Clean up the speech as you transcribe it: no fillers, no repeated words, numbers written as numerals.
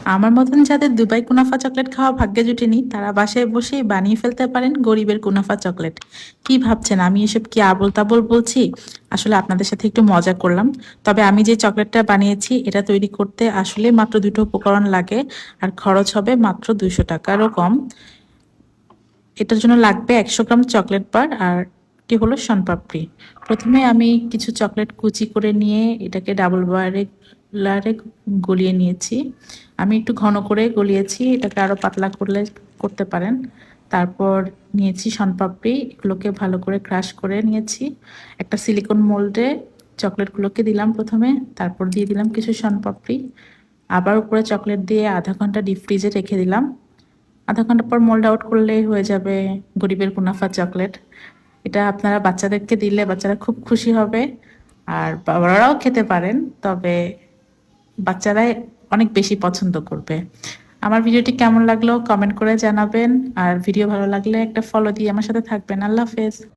আমার মতন যাদের দুবাই কুনাফা চকলেট খাওয়া ভাগ্যে জুটেনি তারা বাসায় বসেই বানিয়ে ফেলতে পারেন গরিবের কুনাফা চকলেট। কি ভাবছেন আমি এসব কি আবোল তাবোল বলছি? আসলে আপনাদের সাথে একটু মজা করলাম। তবে আমি যে চকলেটটা বানিয়েছি এটা তৈরি করতে আসলে মাত্র দুটো উপকরণ লাগে, আর খরচ হবে মাত্র 200 টাকারও কম। এটার জন্য লাগবে 100 গ্রাম চকলেট বার আর এটি হলো শনপাপড়ি। প্রথমে আমি কিছু চকলেট কুচি করে নিয়ে এটাকে ডাবল বয়লারে গলিয়ে নিয়েছি। আমি একটু ঘন করে গলিয়েছি, এটাকে আরো পাতলা করলে করতে পারেন। তারপর নিয়েছি শনপাপড়ি, এগুলোকে ভালো করে ক্রাশ করে নিয়েছি। একটা সিলিকন মোল্ডে চকলেটগুলোকে দিলাম প্রথমে, তারপর দিয়ে দিলাম কিছু শনপাপড়ি। আবার উপরে চকলেট দিয়ে আধা ঘন্টা ডিপ ফ্রিজে রেখে দিলাম। আধা ঘন্টা পর মোল্ড আউট করলেই হয়ে যাবে গরিবের কুনাফা চকলেট। এটা আপনারা বাচ্চাদেরকে দিলে বাচ্চারা খুব খুশি হবে, আর বড়রাও খেতে পারেন, তবে বাচ্চারাই অনেক বেশি পছন্দ করবে। আমার ভিডিওটি কেমন লাগলো কমেন্ট করে জানাবেন, আর ভিডিও ভালো লাগলে একটা ফলো দিয়ে আমার সাথে থাকবেন। আল্লাহ হাফেজ।